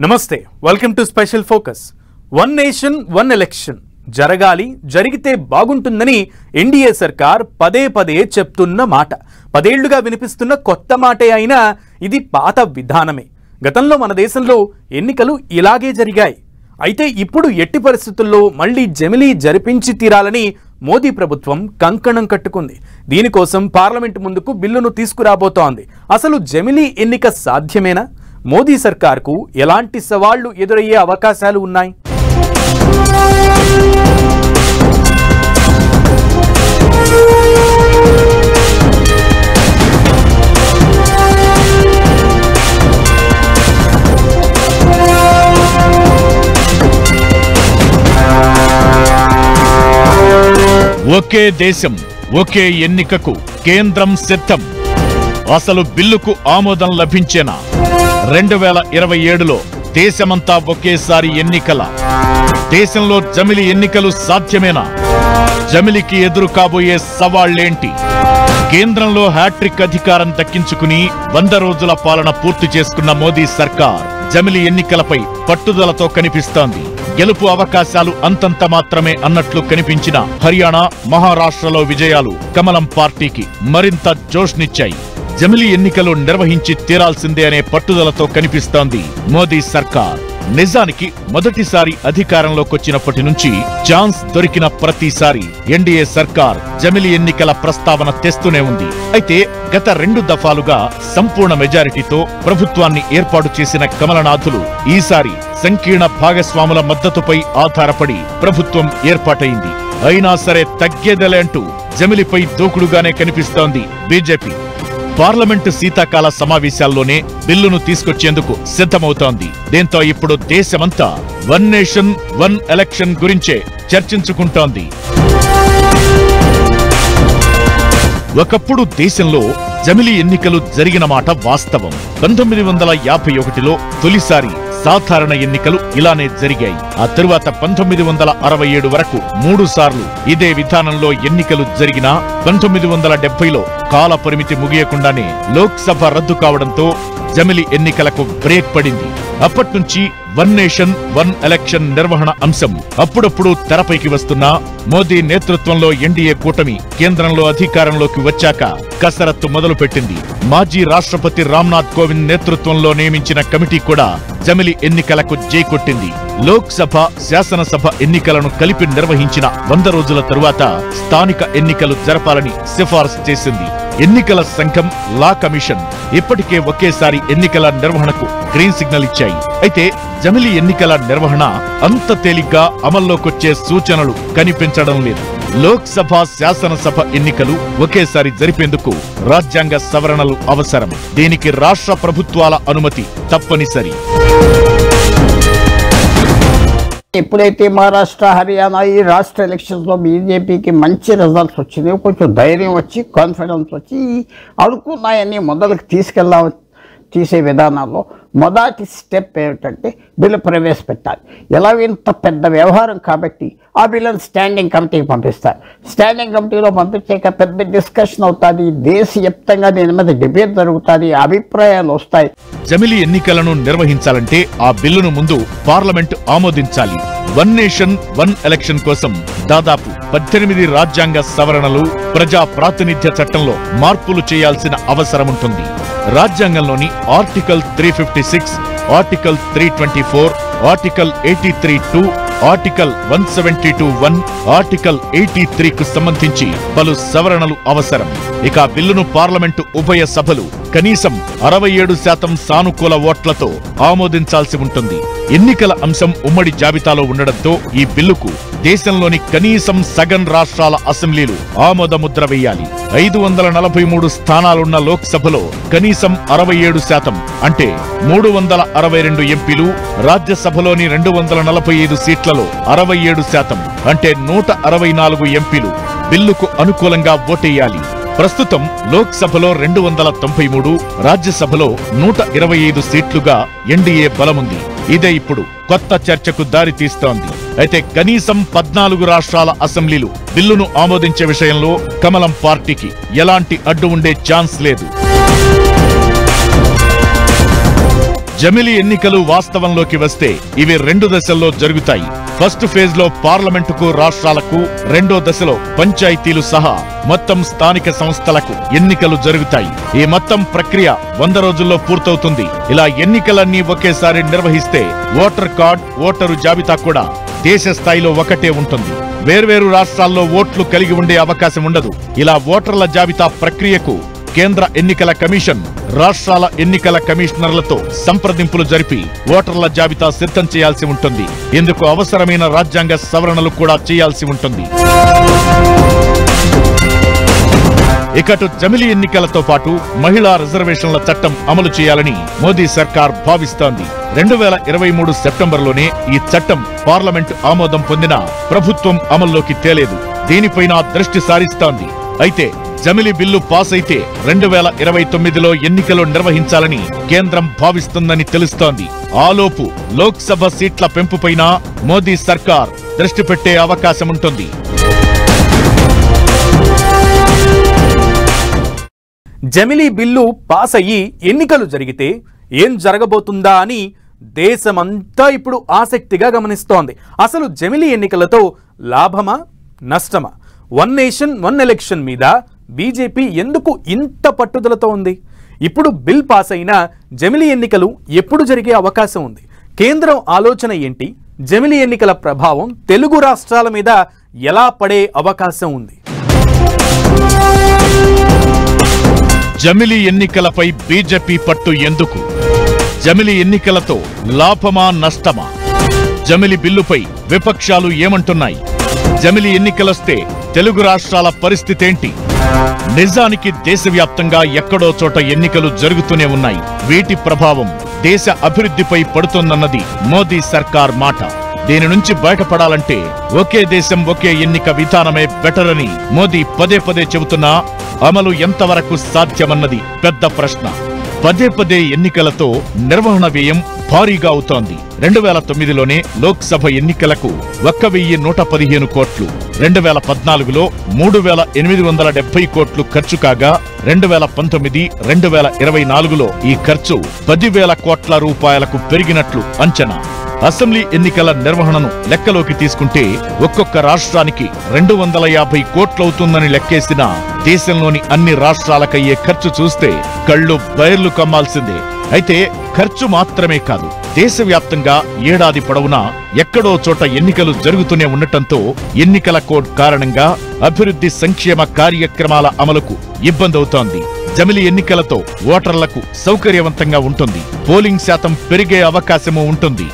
నమస్తే welcome to special focus one nation one election జరగాలి జరిగితే బాగుంటుందని ఎన్డీఏ సర్కార్ పదే పదే చెప్తున్న మాట పదేళ్లుగా వినిపిస్తున్న కొత్త మాటే అయినా ఇది పాత విధానమే గతంలో మన దేశంలో ఎన్నికలు ఇలాగే జరిగాయి అయితే ఇప్పుడు ఎట్టి పరిస్థితుల్లో మళ్ళీ జమిలీ జరిపించి తీరాలని మోదీ ప్రభుత్వం కంకణం కట్టుకుంది దీనికోసం పార్లమెంట్ ముందుకు బిల్లును తీసుకురాబోతోంది అసలు జమిలీ ఎన్నిక సాధ్యమేనా మోదీ సర్కార్కు ఎలాంటి సవాళ్లు ఎదురయ్యే అవకాశాలు ఉన్నాయి ఒకే దేశం ఒకే ఎన్నికకు కేంద్రం సిద్ధం అసలు బిల్లుకు ఆమోదం లభించేనా 2027లో దేశమంతా ఒకేసారి ఎన్నికల దేశంలో జమిలి ఎన్నికలు సాధ్యమేనా జమిలికి ఎదురు కాబోయే సవాళ్లేంటి కేంద్రంలో హ్యాట్రిక్ అధికారం దక్కించుకుని 100 రోజుల పాలన పూర్తి చేసుకున్న మోదీ సర్కార్ జమిలి ఎన్నికలపై పట్టుదలతో కనిపిస్తోంది గెలుపు అవకాశాలు అంతంత మాత్రమే అన్నట్లు కనిపించిన హర్యానా మహారాష్ట్రలో విజయాలు కమలం పార్టీకి మరింత జోష్నిచ్చాయి జమిలి ఎన్నికలు నిర్వహించి తీరాల్సిందే అనే పట్టుదలతో కనిపిస్తోంది మోదీ సర్కార్ నిజానికి మొదటిసారి అధికారంలోకొచ్చినప్పటి నుంచి ఛాన్స్ దొరికిన ప్రతిసారి ఎన్డీఏ సర్కార్ జమిలి ఎన్నికల ప్రస్తావన తెస్తూనే ఉంది అయితే గత 2 దఫాలుగా సంపూర్ణ మెజారిటీతో ప్రభుత్వాన్ని ఏర్పాటు చేసిన కమలనాథులు ఈసారి సంకీర్ణ భాగస్వాముల మద్దతుపై ఆధారపడి ప్రభుత్వం ఏర్పాటైంది అయినా సరే తగ్గేదలే అంటూ జమిలిపై దూకుడుగానే కనిపిస్తోంది బీజేపీ పార్లమెంటు శీతాకాల సమావేశాల్లోనే బిల్లును తీసుకొచ్చేందుకు సిద్ధమవుతోంది దీంతో ఇప్పుడు దేశమంతా వన్ నేషన్ వన్ ఎలక్షన్ గురించే చర్చించుకుంటోంది ఒకప్పుడు దేశంలో జమిలి ఎన్నికలు జరిగిన మాట వాస్తవం 1951లో తొలిసారి సాధారణ ఎన్నికలు ఇలానే జరిగాయి ఆ తరువాత 1967 వరకు 3 సార్లు ఇదే విధానంలో ఎన్నికలు జరిగినా 1970లో కాల పరిమితి ముగియకుండానే లోక్సభ రద్దు కావడంతో జమిలి ఎన్నికలకు బ్రేక్ పడింది అప్పట్నుంచి వన్ నేషన్ వన్ ఎలక్షన్ నిర్వహణ అంశం అప్పుడప్పుడు తెరపైకి వస్తున్నా మోదీ నేతృత్వంలో ఎన్డీఏ కూటమి కేంద్రంలో అధికారంలోకి వచ్చాక కసరత్తు మొదలుపెట్టింది మాజీ రాష్ట్రపతి రామ్నాథ్ కోవింద్ నేతృత్వంలో నియమించిన కమిటీ కూడా జమిలి ఎన్నికలకు జై కొట్టింది లోక్సభ శాసనసభ ఎన్నికలను కలిపి నిర్వహించిన 100 రోజుల తరువాత స్థానిక ఎన్నికలు జరపాలని సిఫారసు చేసింది ఎన్నికల సంఘం లా కమిషన్ ఇప్పటికే ఒకేసారి ఎన్నికల నిర్వహణకు గ్రీన్ సిగ్నల్ ఇచ్చాయి అయితే జమిలి ఎన్నికల నిర్వహణ అంత తేలిగ్గా అమల్లోకొచ్చే సూచనలు కనిపించడం లేదు లోక్సభ శాసనసభ ఎన్నికలు ఒకేసారి జరిపేందుకు రాజ్యాంగ సవరణలు అవసరం దీనికి రాష్ట్ర ప్రభుత్వాల అనుమతి తప్పనిసరి ఎప్పుడైతే మహారాష్ట్ర హర్యానా ఈ రాష్ట్ర ఎలక్షన్స్లో బీజేపీకి మంచి రిజల్ట్స్ వచ్చినాయి కొంచెం ధైర్యం వచ్చి కాన్ఫిడెన్స్ వచ్చి అనుకున్నాయని మొదలకు తీసే విధానాల్లో మొదటి స్టెప్ ఏమిటంటే బిల్లు ప్రవేశపెట్టాలి ఎలా ఇంత పెద్ద వ్యవహారం కాబట్టి ఆ బిల్లును స్టాండింగ్ కమిటీకి పంపిస్తారు స్టాండింగ్ కమిటీలో పంపించాక పెద్ద డిస్కషన్ అవుతుంది దేశవ్యాప్తంగా దీని మీద డిబేట్ జరుగుతుంది అభిప్రాయాలు వస్తాయి జమిలి ఎన్నికలను నిర్వహించాలంటే ఆ బిల్లును ముందు పార్లమెంటు ఆమోదించాలి వన్ నేషన్ వన్ ఎలక్షన్ కోసం దాదాపు 18 రాజ్యాంగ సవరణలు ప్రజా ప్రాతినిధ్య చట్టంలో మార్పులు చేయాల్సిన అవసరముంటుంది రాజ్యాంగంలోని article 356 article 324 article 83(2) article 172(1) article 83కు సంబంధించి పలు సవరణలు అవసరం ఇక బిల్లును పార్లమెంటు ఉభయ సభలు కనీసం 67% సానుకూల ఓట్లతో ఆమోదించాల్సి ఉంటుంది ఎన్నికల అంశం ఉమ్మడి జాబితాలో ఉండడంతో ఈ బిల్లుకు దేశంలోని కనీసం సగం రాష్ట్రాల అసెంబ్లీలు ఆమోదముద్ర వేయాలి 543 స్థానాలున్న లోక్సభలో కనీసం 67% అంటే 362 ఎంపీలు రాజ్యసభలోని 245 సీట్లలో 67% అంటే 164 ఎంపీలు బిల్లుకు అనుకూలంగా ఓటేయాలి ప్రస్తుతం లోక్సభలో 293 రాజ్యసభలో 125 సీట్లుగా ఎన్డీఏ బలముంది ఇదే ఇప్పుడు కొత్త చర్చకు దారి తీస్తోంది అయితే కనీసం 14 రాష్ట్రాల అసెంబ్లీలు బిల్లును ఆమోదించే విషయంలో కమలం పార్టీకి ఎలాంటి అడ్డు ఉండే ఛాన్స్ లేదు జమిలి ఎన్నికలు వాస్తవంలోకి వస్తే ఇవి 2 దశల్లో జరుగుతాయి. ఫస్ట్ ఫేజ్ లో పార్లమెంటుకు, రాష్ట్రాలకు, రెండో దశలో పంచాయతీలు సహా మొత్తం స్థానిక సంస్థలకు ఎన్నికలు జరుగుతాయి. ఈ మొత్తం ప్రక్రియ 100 రోజుల్లో పూర్తవుతుంది. ఇలా ఎన్నికలన్నీ ఒకేసారి నిర్వహిస్తే ఓటర్ కార్డ్, ఓటరు జాబితా కూడా దేశ స్థాయిలో ఒకటే ఉంటుంది. వేర్వేరు రాష్ట్రాల్లో ఓట్లు కలిగి ఉండే అవకాశం ఉండదు. ఇలా ఓటర్ల జాబితా ప్రక్రియకు కేంద్ర ఎన్నికల కమిషన్ రాష్ట్రాల ఎన్నికల కమిషనర్లతో సంప్రదింపులు జరిపి ఓటర్ల జాబితా సిద్ధం చేయాల్సి ఉంటుంది. ఇందుకు అవసరమైన రాజ్యాంగ సవరణలు కూడా చేయాల్సి ఉంటుంది. ఇకటు జమిలి ఎన్నికలతో పాటు మహిళా రిజర్వేషన్ల చట్టం అమలు చేయాలని మోదీ సర్కార్ భావిస్తోంది. 2023 సెప్టెంబర్లోనే ఈ చట్టం పార్లమెంటు ఆమోదం పొందినా ప్రభుత్వం అమల్లోకి తేలేదు. దీనిపైన దృష్టి సారిస్తోంది. అయితే జమిలి బిల్లు పాస్ అయితే 2029లో ఎన్నికలు నిర్వహించాలని కేంద్రం భావిస్తుందని తెలుస్తోంది. ఆలోపు లోక్సభ సీట్ల పెంపుపైన మోదీ సర్కార్ దృష్టి పెట్టే అవకాశం ఉంటుంది. జమిలి బిల్లు పాస్ అయ్యి ఎన్నికలు జరిగితే ఏం జరగబోతుందా అని దేశమంతా ఇప్పుడు ఆసక్తిగా గమనిస్తోంది. అసలు జమిలి ఎన్నికలతో లాభమా, నష్టమా? 1 నేషన్ 1 ఎలక్షన్ మీద బీజేపీ ఎందుకు ఇంత పట్టుదలతో ఉంది? ఇప్పుడు బిల్ పాస్ అయిన జమిలి ఎన్నికలు ఎప్పుడు జరిగే అవకాశం ఉంది? కేంద్రం ఆలోచన ఏంటి? జమిలి ఎన్నికల ప్రభావం తెలుగు రాష్ట్రాల మీద ఎలా పడే అవకాశం ఉంది? జమిలి ఎన్నికలపై బీజేపీ పట్టు ఎందుకు? జమిలి ఎన్నికలతో లాభమా, నష్టమా? జమిలి బిల్లుపై విపక్షాలు ఏమంటున్నాయి? జమిలి ఎన్నికలొస్తే తెలుగు రాష్ట్రాల పరిస్థితేంటి? నిజానికి దేశవ్యాప్తంగా ఎక్కడో చోట ఎన్నికలు జరుగుతూనే ఉన్నాయి. వీటి ప్రభావం దేశ అభివృద్ధిపై పడుతోందన్నది మోదీ సర్కార్ మాట. దీని నుంచి బయటపడాలంటే ఒకే దేశం ఒకే ఎన్నిక విధానమే బెటర్ అని మోదీ పదే పదే చెబుతున్నా అమలు ఎంతవరకు సాధ్యమన్నది పెద్ద ప్రశ్న. పదే పదే ఎన్నికలతో నిర్వహణ వ్యయం భారీగా అవుతోంది. 2009లోనే లోక్సభ ఎన్నికలకు 1115 కోట్లు, 2014లో 3870 కోట్లు ఖర్చు కాగా 2019, 2024లో ఈ ఖర్చు 10,000 కోట్ల రూపాయలకు పెరిగినట్లు అంచనా. అసెంబ్లీ ఎన్నికల నిర్వహణను లెక్కలోకి తీసుకుంటే ఒక్కొక్క రాష్ట్రానికి 250 కోట్లవుతుందని లెక్కేసిన దేశంలోని అన్ని రాష్ట్రాలకయ్యే ఖర్చు చూస్తే కళ్ళు బైర్లు కమ్మాల్సిందే. అయితే ఖర్చు మాత్రమే కాదు, దేశవ్యాప్తంగా ఏడాది పొడవునా ఎక్కడో చోట ఎన్నికలు జరుగుతూనే ఉండటంతో ఎన్నికల కోడ్ కారణంగా అభివృద్ధి సంక్షేమ కార్యక్రమాల అమలుకు ఇబ్బందవుతోంది. జమిలి ఎన్నికలతో ఓటర్లకు సౌకర్యవంతంగా ఉంటుంది. పోలింగ్ శాతం పెరిగే అవకాశమూ ఉంటుంది.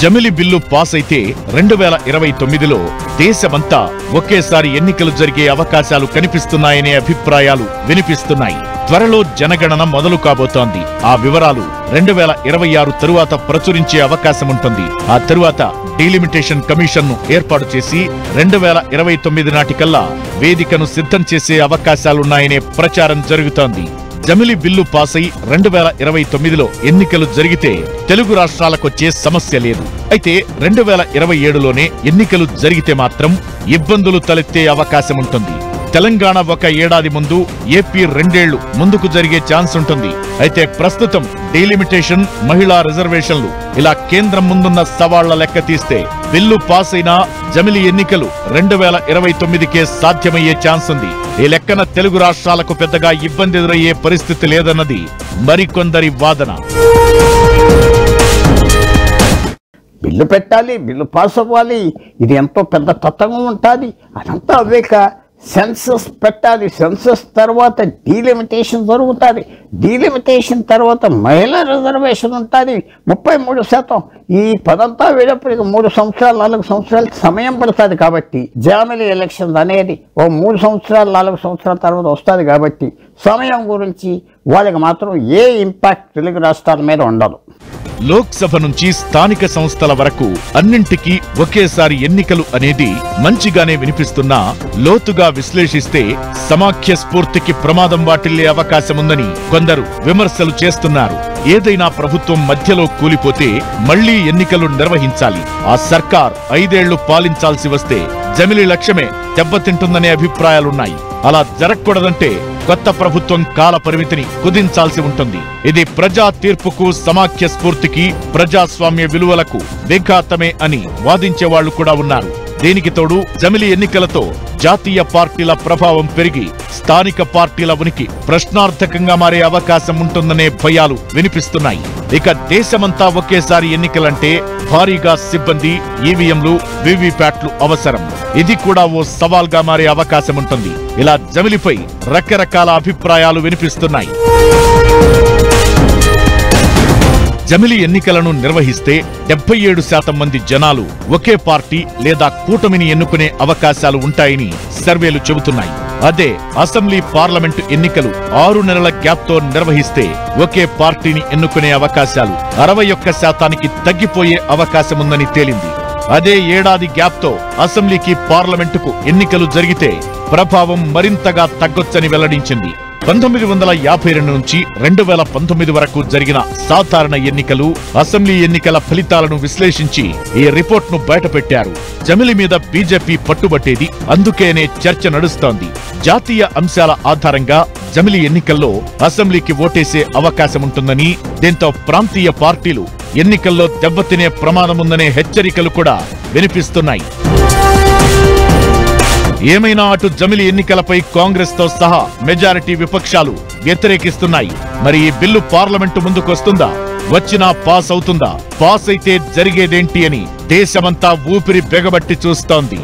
జమిలి బిల్లు పాస్ అయితే 2029లో దేశమంతా ఒకేసారి ఎన్నికలు జరిగే అవకాశాలు కనిపిస్తున్నాయనే అభిప్రాయాలు వినిపిస్తున్నాయి. త్వరలో జనగణన మొదలు కాబోతోంది. ఆ వివరాలు 2026 తరువాత ప్రచురించే అవకాశముంటుంది. ఆ తరువాత డీలిమిటేషన్ కమిషన్ను ఏర్పాటు చేసి 2029 నాటికల్లా వేదికను సిద్ధం చేసే అవకాశాలున్నాయనే ప్రచారం జరుగుతోంది. జమిలి బిల్లు పాస్ అయి 2029లో ఎన్నికలు జరిగితే తెలుగు రాష్ట్రాలకొచ్చే సమస్య లేదు. అయితే 2027లోనే ఎన్నికలు జరిగితే మాత్రం ఇబ్బందులు తలెత్తే అవకాశముంటుంది. తెలంగాణ 1 ఏడాది ముందు, ఏపీ 2 ఏళ్లు ముందుకు జరిగే ఛాన్స్ ఉంటుంది. అయితే ప్రస్తుతం డీలిమిటేషన్, మహిళా రిజర్వేషన్లు ఇలా కేంద్రం ముందున్న సవాళ్ల లెక్క తీస్తే బిల్లు పాస్ అయినా జమిలి ఎన్నికలు 2029కే సాధ్యమయ్యే ఛాన్స్ ఉంది. ఈ లెక్కన తెలుగు రాష్ట్రాలకు పెద్దగా ఇబ్బంది ఎదురయ్యే పరిస్థితి లేదన్నది మరికొందరి వాదన. బిల్లు పెట్టాలి, బిల్లు పాస్ అవ్వాలి, ఇది ఎంతో పెద్ద తత్వం ఉంటుంది. అదంతా అవేక సెన్సస్ పెట్టాలి, సెన్సస్ తర్వాత డీలిమిటేషన్ జరుగుతుంది, డీలిమిటేషన్ తర్వాత మహిళా రిజర్వేషన్ ఉంటుంది 33%. ఈ పదంతా వేడప్పటికి 3 సంవత్సరాలు 4 సంవత్సరాలు సమయం పడుతుంది. కాబట్టి జమిలి ఎలక్షన్స్ అనేది ఓ 3 సంవత్సరాలు 4 సంవత్సరాల తర్వాత వస్తుంది. కాబట్టి సమయం గురించి వాళ్ళకి మాత్రం ఏ ఇంపాక్ట్ తెలుగు రాష్ట్రాల మీద ఉండదు. లోక్సభ నుంచి స్థానిక సంస్థల వరకు అన్నింటికీ ఒకేసారి ఎన్నికలు అనేది మంచిగానే వినిపిస్తున్నా లోతుగా విశ్లేషిస్తే సమాఖ్య స్ఫూర్తికి ప్రమాదం వాటిల్లే అవకాశముందని కొందరు విమర్శలు చేస్తున్నారు. ఏదైనా ప్రభుత్వం మధ్యలో కూలిపోతే మళ్లీ ఎన్నికలు నిర్వహించాలి. ఆ సర్కార్ 5 ఏళ్లు పాలించాల్సి వస్తే జమిలి లక్ష్యమే దెబ్బతింటుందనే అభిప్రాయాలున్నాయి. అలా జరగకూడదంటే కొత్త ప్రభుత్వం కాల పరిమితిని కుదించాల్సి ఉంటుంది. ఇది ప్రజా తీర్పుకు, సమాఖ్య స్ఫూర్తికి, ప్రజాస్వామ్య విలువలకు విఘాతమే అని వాదించేవాళ్లు కూడా ఉన్నారు. దీనికి తోడు జమిలి ఎన్నికలతో జాతీయ పార్టీల ప్రభావం పెరిగి స్థానిక పార్టీల ఉనికి ప్రశ్నార్థకంగా మారే అవకాశం ఉంటుందనే భయాలు వినిపిస్తున్నాయి. ఇక దేశమంతా ఒకేసారి ఎన్నికలంటే భారీగా సిబ్బంది, ఈవీఎంలు, వీవీప్యాట్లు అవసరం. ఇది కూడా ఓ సవాల్గా మారే అవకాశం ఉంటుంది. ఇలా జమిలిపై రకరకాల అభిప్రాయాలు వినిపిస్తున్నాయి. జమిలి ఎన్నికలను నిర్వహిస్తే 77% మంది జనాలు ఒకే పార్టీ లేదా కూటమిని ఎన్నుకునే అవకాశాలు ఉంటాయని సర్వేలు చెబుతున్నాయి. అదే అసెంబ్లీ, పార్లమెంటు ఎన్నికలు 6 నెలల గ్యాప్తో నిర్వహిస్తే ఒకే పార్టీని ఎన్నుకునే అవకాశాలు 61% తగ్గిపోయే అవకాశముందని తేలింది. అదే ఏడాది గ్యాప్తో అసెంబ్లీకి, పార్లమెంటుకు ఎన్నికలు జరిగితే ప్రభావం మరింతగా తగ్గొచ్చని వెల్లడించింది. 1952 నుంచి 2019 వరకు జరిగిన సాధారణ ఎన్నికలు, అసెంబ్లీ ఎన్నికల ఫలితాలను విశ్లేషించి ఈ రిపోర్ట్ను బయటపెట్టారు. జమిలి మీద బీజేపీ పట్టుబట్టేది అందుకేనే చర్చ నడుస్తోంది. జాతీయ అంశాల ఆధారంగా జమిలి ఎన్నికల్లో అసెంబ్లీకి ఓటేసే అవకాశముంటుందని, దీంతో ప్రాంతీయ పార్టీలు ఎన్నికల్లో దెబ్బతినే ప్రమాదముందనే హెచ్చరికలు కూడా వినిపిస్తున్నాయి. ఏమైనా అటు జమిలి ఎన్నికలపై కాంగ్రెస్ తో సహా మెజారిటీ విపక్షాలు వ్యతిరేకిస్తున్నాయి. మరి ఈ బిల్లు పార్లమెంటు ముందుకొస్తుందా? వచ్చినా పాస్ అవుతుందా? పాస్ అయితే జరిగేదేంటి అని దేశమంతా ఊపిరి బెగబట్టి చూస్తోంది.